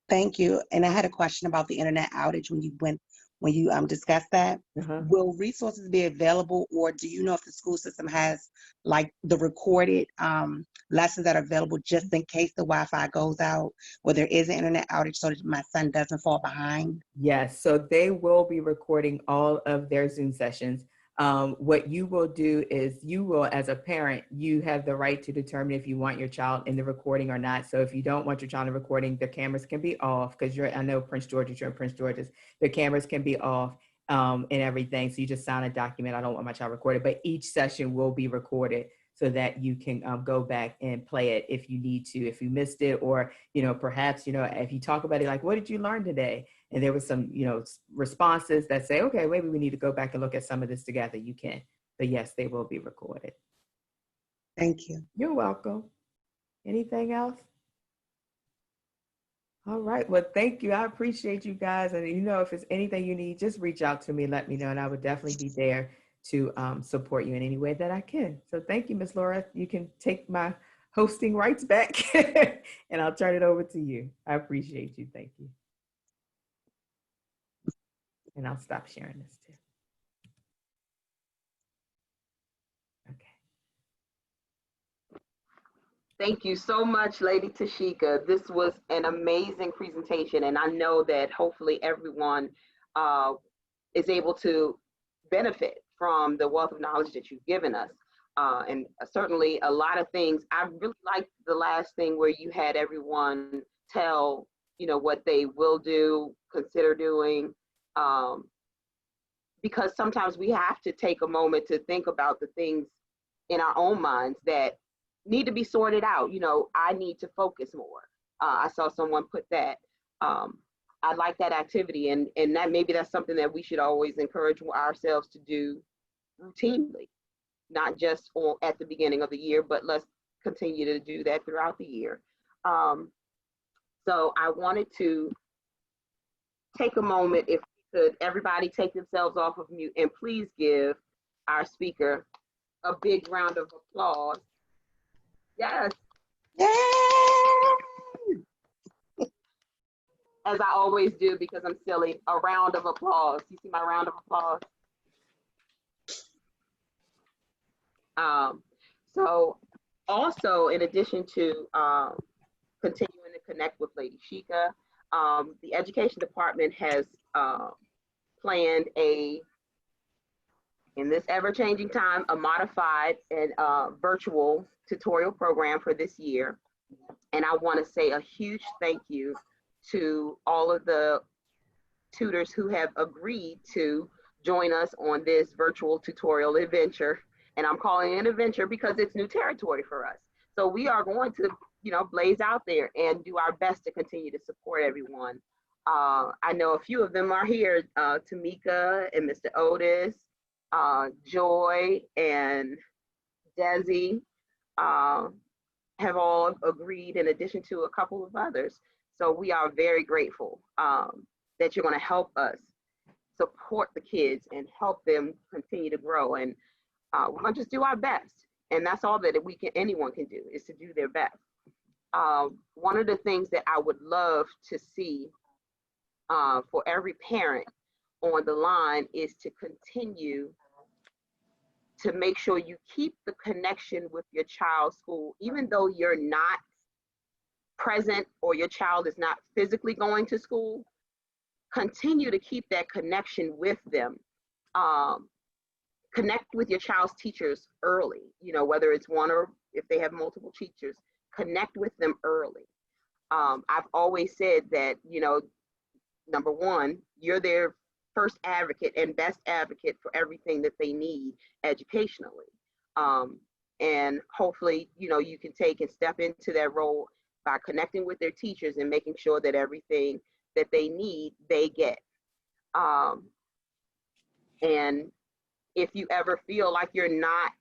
Thank you. And I had a question about the internet outage when you discussed that. Will resources be available, or do you know if the school system has like the recorded lessons that are available just in case the Wi-Fi goes out or there is an internet outage, so that my son doesn't fall behind? Yes, so they will be recording all of their Zoom sessions. What you will do is as a parent, you have the right to determine if you want your child in the recording or not. So if you don't want your child in the recording, the cameras can be off, because I know Prince George's, you're in Prince George's, the cameras can be off and everything. So you just sign a document, I don't want my child recorded, but each session will be recorded so that you can go back and play it if you need to, if you missed it, or, perhaps, if you talk about it, like, what did you learn today? and there was some, responses that say, okay, maybe we need to go back and look at some of this together, you can. But yes, they will be recorded. Thank you. You're welcome. Anything else? All right. Well, thank you. I appreciate you guys. And if it's anything you need, just reach out to me, let me know, and I would definitely be there to support you in any way that I can. So thank you, Ms. Laura. You can take my hosting rights back and I'll turn it over to you. I appreciate you. Thank you. And I'll stop sharing this too. Okay. Thank you so much, Lady Tasheka. This was an amazing presentation, and I know that hopefully everyone is able to benefit from the wealth of knowledge that you've given us. And certainly a lot of things. I really liked the last thing where you had everyone tell, what they will do, consider doing, because sometimes we have to take a moment to think about the things in our own minds that need to be sorted out. I need to focus more. I saw someone put that. I like that activity, and that maybe that's something that we should always encourage ourselves to do routinely, not just at the beginning of the year, but let's continue to do that throughout the year. So I wanted to take a moment, if we could, everybody take themselves off of mute, and please give our speaker a big round of applause. Yes. Yay! As I always do, because I'm silly, a round of applause. You see my round of applause? So also, in addition to continuing to connect with Lady Shika, the education department has planned in this ever-changing time, a modified and virtual tutorial program for this year. And I want to say a huge thank you to all of the tutors who have agreed to join us on this virtual tutorial adventure. And I'm calling it an adventure because it's new territory for us. So we are going to, blaze out there and do our best to continue to support everyone. I know a few of them are here, Tamika and Mr. Otis, Joy and Desi have all agreed, in addition to a couple of others. So we are very grateful that you're going to help us support the kids and help them continue to grow. And we're going to just do our best. And that's all that anyone can do, is to do their best. One of the things that I would love to see for every parent on the line is to continue to make sure you keep the connection with your child's school, even though you're not present or your child is not physically going to school. Continue to keep that connection with them. Connect with your child's teachers early, whether it's one or if they have multiple teachers, connect with them early. I've always said that, number one, you're their first advocate and best advocate for everything that they need educationally. And hopefully, you can take and step into that role by connecting with their teachers and making sure that everything that they need, they get. And if you ever feel like you're not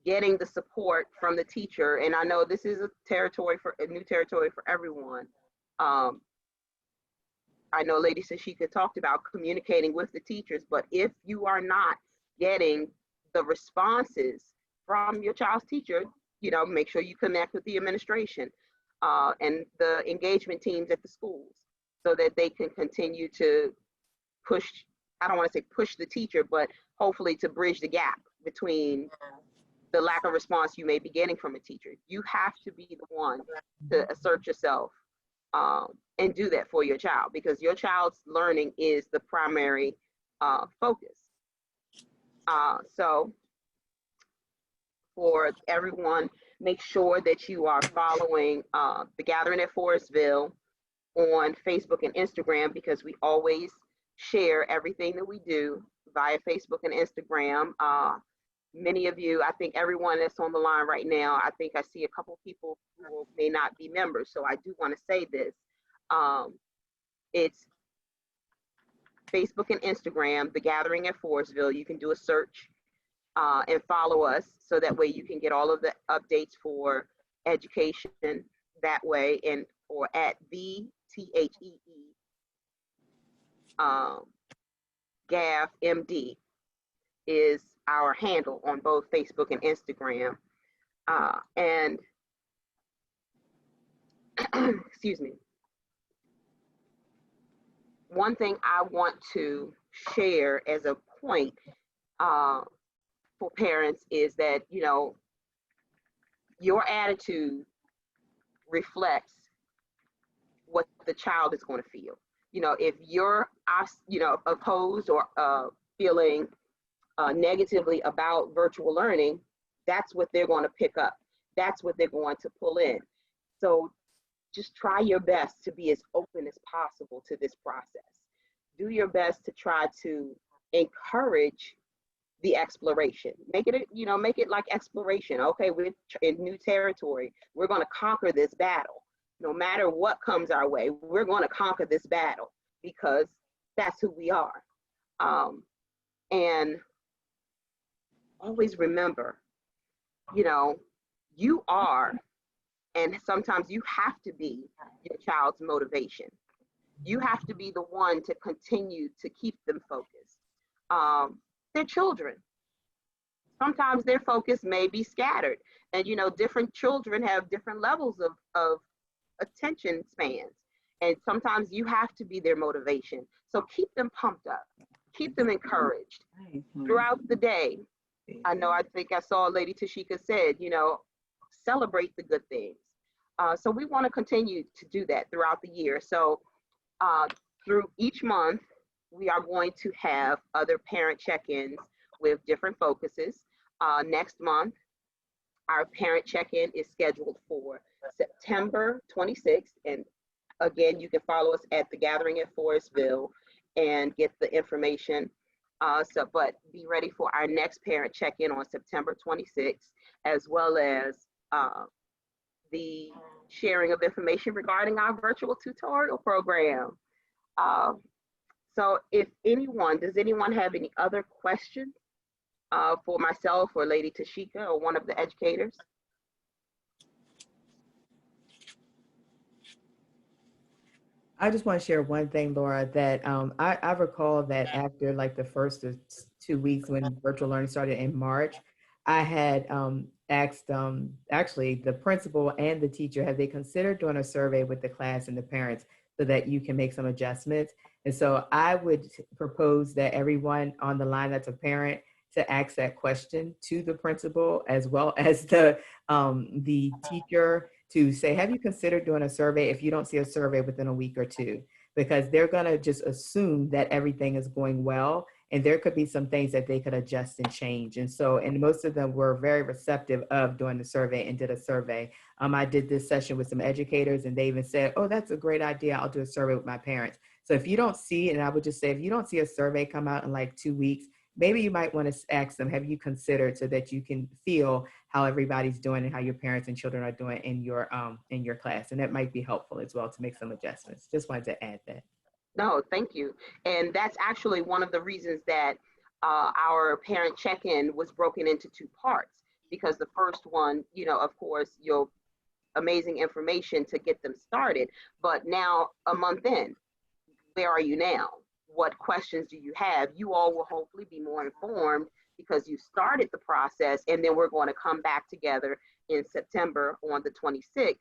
getting the support from the teacher, and I know this is a new territory for everyone. I know Lady Tasheka talked about communicating with the teachers, but if you are not getting the responses from your child's teacher, make sure you connect with the administration and the engagement teams at the schools so that they can continue to push, I don't want to say push the teacher, but hopefully to bridge the gap between the lack of response you may be getting from a teacher. You have to be the one to assert yourself and do that for your child, because your child's learning is the primary focus. So for everyone, make sure that you are following the Gathering at Forestville on Facebook and Instagram, because we always share everything that we do via Facebook and Instagram. Many of you, I think everyone that's on the line right now, I think I see a couple people who may not be members. So I do want to say this. It's Facebook and Instagram, The Gathering at Forestville. You can do a search and follow us, so that way you can get all of the updates for education that way, and or at the THEE GAF MD is our handle on both Facebook and Instagram. And excuse me. One thing I want to share as a point for parents is that, you know, your attitude reflects what the child is going to feel. You know, if you're, you know, opposed or feeling negatively about virtual learning, that's what they're going to pick up. That's what they're going to pull in. So just try your best to be as open as possible to this process. Do your best to try to encourage the exploration. Make it, you know, make it like exploration. Okay, we're in new territory. We're going to conquer this battle. No matter what comes our way, we're going to conquer this battle, because that's who we are. And always remember, you know, you are, and sometimes you have to be your child's motivation. You have to be the one to continue to keep them focused. They're children. Sometimes their focus may be scattered, and you know, different children have different levels of attention spans, and sometimes you have to be their motivation. So keep them pumped up, keep them encouraged throughout the day. I think I saw Lady Tasheka said, you know, celebrate the good things. So we want to continue to do that throughout the year. So through each month, we are going to have other parent check-ins with different focuses. Next month, our parent check-in is scheduled for September 26th. And again, you can follow us at The Gathering at Forestville and get the information. But be ready for our next parent check-in on September 26th, as well as the sharing of information regarding our virtual tutorial program. So if does anyone have any other questions for myself or Lady Tasheka or one of the educators? I just want to share one thing, Laura, that I recall that after like the first 2 weeks when virtual learning started in March, I had asked actually the principal and the teacher, have they considered doing a survey with the class and the parents so that you can make some adjustments? And so I would propose that everyone on the line that's a parent to ask that question to the principal as well as the teacher, to say, have you considered doing a survey if you don't see a survey within a week or two? Because they're gonna just assume that everything is going well, and there could be some things that they could adjust and change. And so, and most of them were very receptive of doing the survey and did a survey. I did this session with some educators and they even said, oh, that's a great idea. I'll do a survey with my parents. So if you don't see, and I would just say, if you don't see a survey come out in like 2 weeks, maybe you might want to ask them, have you considered, so that you can feel how everybody's doing and how your parents and children are doing in your class. And that might be helpful as well to make some adjustments. Just wanted to add that. No, thank you. And that's actually one of the reasons that our parent check-in was broken into 2 parts, because the first one, you know, of course, your amazing information to get them started, but now a month in, where are you now? What questions do you have? You all will hopefully be more informed because you started the process, and then we're going to come back together in September on the 26th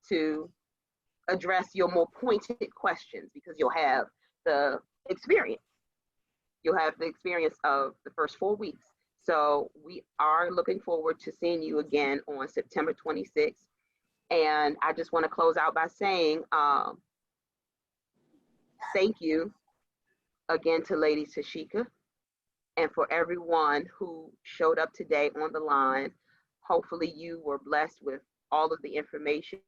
to address your more pointed questions, because you'll have the experience. You'll have the experience of the first 4 weeks. So we are looking forward to seeing you again on September 26th. And I just want to close out by saying thank you again to Lady Tasheka, and for everyone who showed up today on the line. Hopefully you were blessed with all of the information,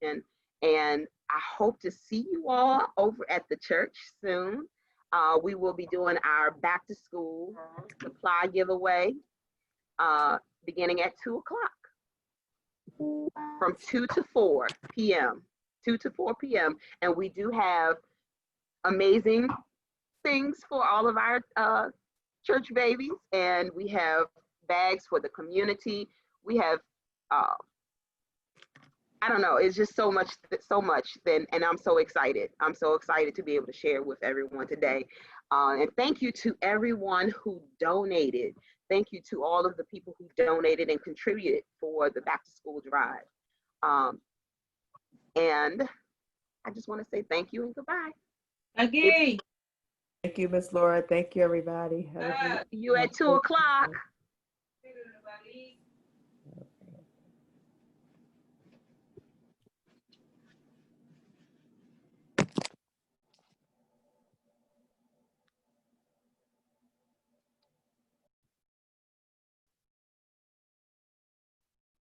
and I hope to see you all over at the church soon. We will be doing our back to school supply giveaway beginning at 2 o'clock from 2 to 4 p.m. 2 to 4 p.m. And we do have amazing things for all of our church babies, and we have bags for the community. We have, I don't know, it's just so much, then, and I'm so excited. I'm so excited to be able to share with everyone today. And thank you to everyone who donated. Thank you to all of the people who donated and contributed for the back to school drive. And I just want to say thank you and goodbye. Okay. Thank you, Miss Laura. Thank you, everybody. You at 2 o'clock.